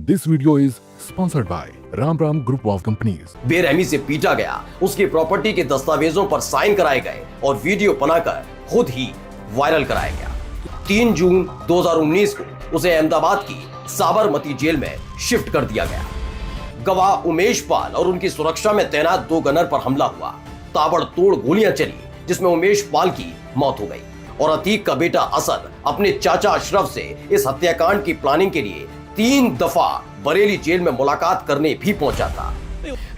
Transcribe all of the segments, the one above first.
This video is sponsored by Ram Ram Group of Companies. बेरहमी से पीटा गया, उसकी प्रॉपर्टी के दस्तावेजों पर साइन कराए गए और वीडियो बनाकर खुद ही वायरल कराया गया। 3 जून 2019 को उसे अहमदाबाद की साबरमती जेल में शिफ्ट कर दिया गया। गवाह उमेश पाल और उनकी सुरक्षा में तैनात 2 गनर पर हमला हुआ। ताबड़तोड़ गोलियां चली, जिसमें उमेश पाल की मौत हो गई और अतीक का बेटा असद अपने चाचा अशरफ से इस हत्याकांड की प्लानिंग के लिए 3 दफा बरेली जेल में मुलाकात करने भी पहुंचा था।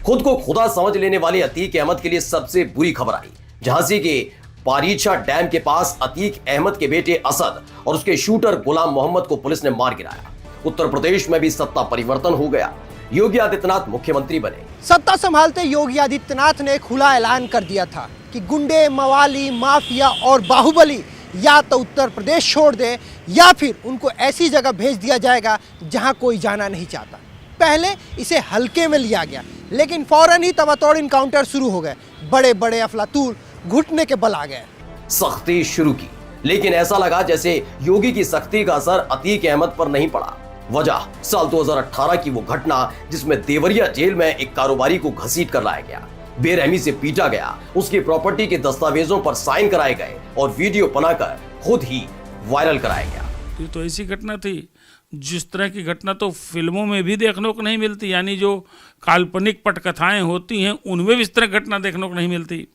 खुद को खुदा समझ लेने वाले अतीक अहमद के लिए सबसे बुरी खबर आई। झांसी के पारीछा डैम के पास अतीक अहमद के बेटे असद और उसके शूटर गुलाम मोहम्मद को पुलिस ने मार गिराया। उत्तर प्रदेश में भी सत्ता परिवर्तन हो गया। योगी आदित्यनाथ मुख्यमंत्री बने। सत्ता संभालते योगी आदित्यनाथ ने खुला ऐलान कर दिया था कि गुंडे, मवाली, माफिया और बाहुबली या तो उत्तर प्रदेश छोड़ दे या फिर उनको ऐसी जगह भेज दिया जाएगा जहां कोई जाना नहीं चाहता। पहले इसे हल्के में लिया गया, लेकिन फौरन ही तबातोड़ इनकाउंटर शुरू हो गए। बड़े बड़े अफलातून घुटने के बल आ गए। सख्ती शुरू की, लेकिन ऐसा लगा जैसे योगी की सख्ती का असर अतीक अहमद पर नहीं पड़ा। वजह साल 2018 की वो घटना जिसमें देवरिया जेल में एक कारोबारी को घसीट कर लाया गया, बेरहमी से पीटा गया, उसकी प्रॉपर्टी के दस्तावेजों पर साइन कराए गए और वीडियो बनाकर खुद ही वायरल कराया गया। ये तो ऐसी घटना थी जिस तरह की घटना तो फिल्मों में भी देखने को नहीं मिलती, यानी जो काल्पनिक पटकथाएं होती हैं उनमें भी इस तरह घटना देखने को नहीं मिलती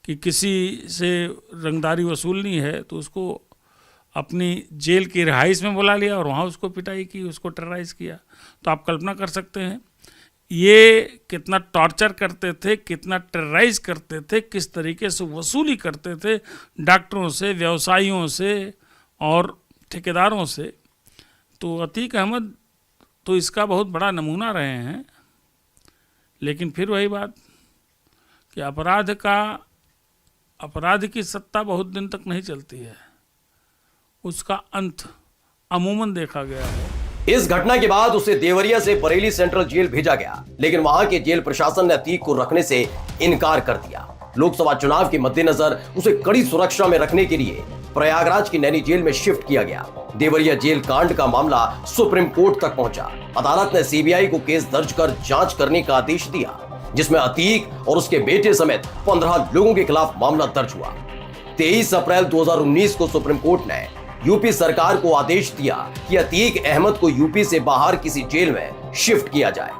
कि किसी से रंगदारी वसूलनी है तो उसको अपनी जेल की रिहाइश में बुला लिया और वहाँ उसको पिटाई की, उसको टेरराइज किया। तो आप कल्पना कर सकते हैं ये कितना टॉर्चर करते थे, कितना टेरराइज करते थे, किस तरीके से वसूली करते थे डॉक्टरों से, व्यवसायियों से और ठेकेदारों से। तो अतीक अहमद तो इसका बहुत बड़ा नमूना रहे हैं। लेकिन फिर वही बात कि अपराध की सत्ता बहुत दिन तक नहीं चलती है, उसका अंत अमूमन देखा गया है। इस घटना के बाद उसे देवरिया से बरेली सेंट्रल जेल भेजा गया, लेकिन वहां के जेल प्रशासन ने अतीक को रखने से इनकार कर दिया। लोकसभा चुनाव के मद्देनजर उसे कड़ी सुरक्षा में रखने के लिए प्रयागराज की नैनी जेल में शिफ्ट किया गया। देवरिया जेल कांड का मामला सुप्रीम कोर्ट तक पहुंचा। अदालत ने सीबीआई को केस दर्ज कर जांच करने का आदेश दिया, जिसमें अतीक और उसके बेटे समेत 15 लोगों के खिलाफ मामला दर्ज हुआ। 23 अप्रैल 2019 को सुप्रीम कोर्ट ने यूपी सरकार को आदेश दिया कि अतीक अहमद को यूपी से बाहर किसी जेल में शिफ्ट किया जाए।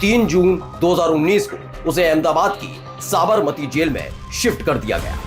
3 जून 2019 को उसे अहमदाबाद की साबरमती जेल में शिफ्ट कर दिया गया।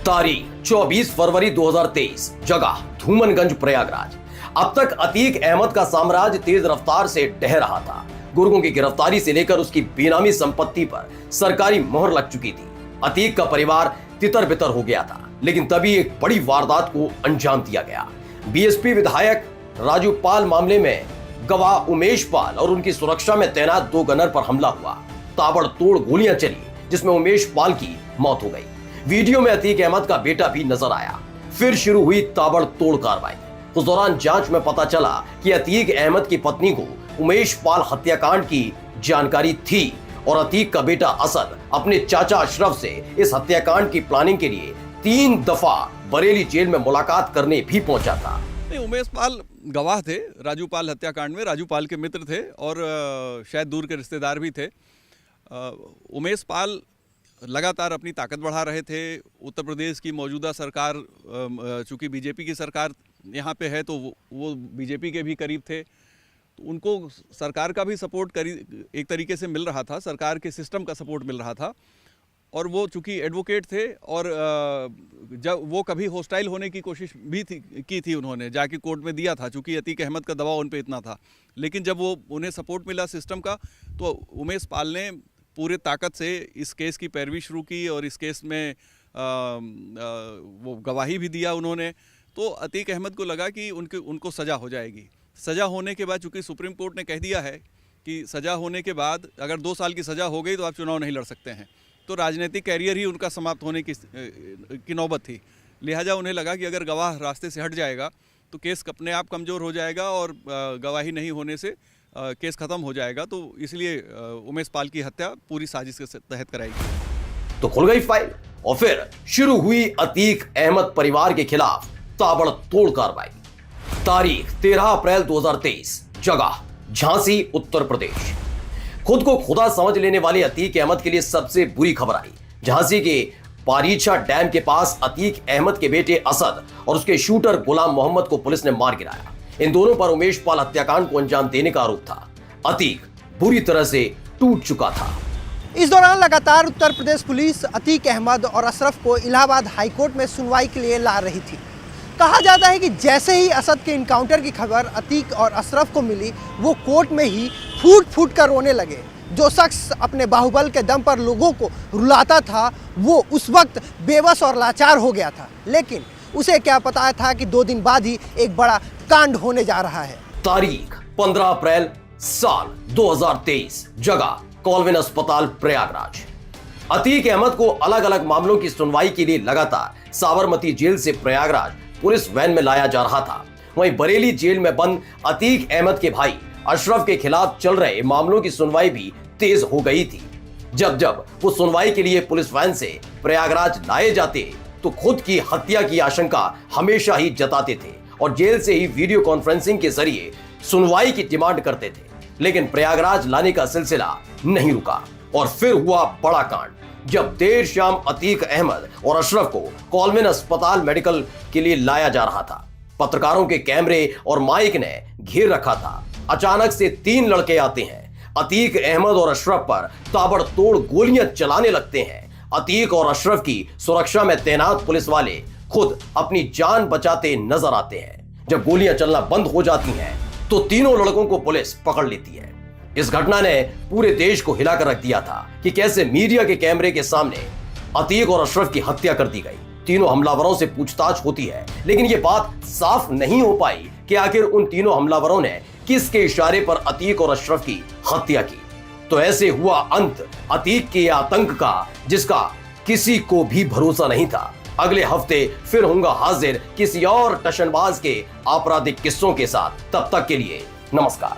तारीख 24 फरवरी 2023, जगह धूमनगंज, प्रयागराज। अब तक अतीक अहमद का साम्राज्य तेज रफ्तार से ढह रहा था। गुर्गों की गिरफ्तारी से लेकर उसकी बेनामी संपत्ति पर सरकारी मोहर लग चुकी थी। अतीक का परिवार तितर बितर हो गया था, लेकिन तभी एक बड़ी वारदात को अंजाम दिया गया। बीएसपी विधायक राजू पाल मामले में गवाह उमेश पाल और उनकी सुरक्षा में तैनात 2 गनर पर हमला हुआ। ताबड़तोड़ गोलियां चली, जिसमें उमेश पाल की मौत हो गई। वीडियो में अतीक अहमद का बेटा भी नजर आया। फिर शुरू हुई ताबड़तोड़ कार्रवाई। उस दौरान जांच में पता चला कि अतीक अहमद की पत्नी को उमेश पाल हत्याकांड की जानकारी थी और अतीक का बेटा असद अपने चाचा अशरफ से इस हत्याकांड की प्लानिंग के लिए 3 दफा बरेली जेल में मुलाकात करने भी पहुंचा था। उमेश पाल गवाह थे राजू पाल हत्याकांड में। राजू पाल के मित्र थे और शायद दूर के रिश्तेदार भी थे। उमेश पाल लगातार अपनी ताकत बढ़ा रहे थे। उत्तर प्रदेश की मौजूदा सरकार, चूंकि बीजेपी की सरकार यहाँ पे है, तो वो बीजेपी के भी करीब थे, तो उनको सरकार का भी सपोर्ट एक तरीके से मिल रहा था, सरकार के सिस्टम का सपोर्ट मिल रहा था। और वो चूंकि एडवोकेट थे और जब वो कभी होस्टाइल होने की कोशिश भी की थी, उन्होंने जाके कोर्ट में दिया था, चूंकि अतीक अहमद का दबाव उन पे इतना था। लेकिन जब वो उन्हें सपोर्ट मिला सिस्टम का, तो उमेश पाल ने पूरे ताकत से इस केस की पैरवी शुरू की और इस केस में वो गवाही भी दिया उन्होंने। तो अतीक अहमद को लगा कि उनको सज़ा हो जाएगी। सज़ा होने के बाद, चूँकि सुप्रीम कोर्ट ने कह दिया है कि सज़ा होने के बाद अगर 2 साल की सज़ा हो गई तो आप चुनाव नहीं लड़ सकते हैं, तो राजनीतिक कैरियर ही उनका समाप्त होने की नौबत थी। लिहाजा उन्हें लगा कि अगर गवाह रास्ते से हट जाएगा तो केस अपने आप कमज़ोर हो जाएगा और गवाही नहीं होने से केस ख़त्म हो जाएगा। तो इसलिए उमेश पाल की हत्या पूरी साजिश के तहत कराई गई। तो खुल गई फाइल और फिर शुरू हुई अतीक अहमद परिवार के खिलाफ ताबड़तोड़ कार्रवाई। तारीख 13 अप्रैल 2023, जगह झांसी उत्तर प्रदेश। खुद को खुदा समझ लेने वाले अतीक अहमद के लिए सबसे बुरी खबर आई। झांसी के पारीछा डैम के पास अतीक अहमद के बेटे असद और उसके शूटर गुलाम मोहम्मद को पुलिस ने मार गिराया। इन दोनों पर उमेश पाल हत्याकांड को अंजाम देने का आरोप था। अतीक बुरी तरह से टूट चुका था। इस दौरान लगातार उत्तर प्रदेश पुलिस अतीक अहमद और अशरफ को इलाहाबाद हाईकोर्ट में सुनवाई के लिए ला रही थी। कहा जाता है कि जैसे ही असद के इनकाउंटर की खबर अतीक और अशरफ को मिली, वो कोर्ट में ही फूट फूट कर रोने लगे। जो शख्स अपने बाहुबल के दम पर लोगों को रुलाता था, वो उस वक्त बेबस और लाचार हो गया था। लेकिन उसे क्या पता था कि 2 दिन बाद ही एक बड़ा कांड होने जा रहा है। तारीख 15 अप्रैल साल 2023, जगह कॉलविन अस्पताल प्रयागराज। अतीक अहमद को अलग अलग मामलों की सुनवाई के लिए लगातार साबरमती जेल से प्रयागराज पुलिस वैन में लाया जा रहा था। वहीं बरेली जेल में बंद अतीक अहमद के भाई अशरफ के खिलाफ चल रहे मामलों की सुनवाई भी तेज हो गई थी। जब जब वो सुनवाई के लिए पुलिस वैन से प्रयागराज लाए जाते तो खुद की हत्या की आशंका हमेशा ही जताते थे और जेल से ही वीडियो कॉन्फ्रेंसिंग के जरिए सुनवाई की डिमांड करते थे। लेकिन प्रयागराज लाने का सिलसिला नहीं रुका और फिर हुआ बड़ा कांड जब देर शाम अतीक अहमद और अशरफ को कॉलविन अस्पताल मेडिकल के लिए लाया जा रहा था। पत्रकारों के कैमरे और माइक ने घेर रखा था। अचानक से 3 लड़के आते हैं। अतीक अहमद और अशरफ पर ताबड़तोड़ गोलियां चलाने लगते हैं। अतीक और अशरफ की सुरक्षा में तैनात पुलिस वाले खुद अपनी जान बचाते नजर आते हैं। जब गोलियां चलना बंद हो जाती हैं तो तीनों लड़कों को पुलिस पकड़ लेती है। इस घटना ने पूरे देश को हिलाकर रख दिया था कि कैसे मीडिया के कैमरे के सामने अतीक और अशरफ की हत्या कर दी गई। तीनों हमलावरों से पूछताछ होती है, लेकिन यह बात साफ नहीं हो पाई कि आखिर उन तीनों हमलावरों ने किसके इशारे पर अतीक और अशरफ की हत्या की। तो ऐसे हुआ अंत अतीक के आतंक का, जिसका किसी को भी भरोसा नहीं था। अगले हफ्ते फिर होऊंगा हाजिर किसी और टशनबाज के आपराधिक किस्सों के साथ। तब तक के लिए नमस्कार।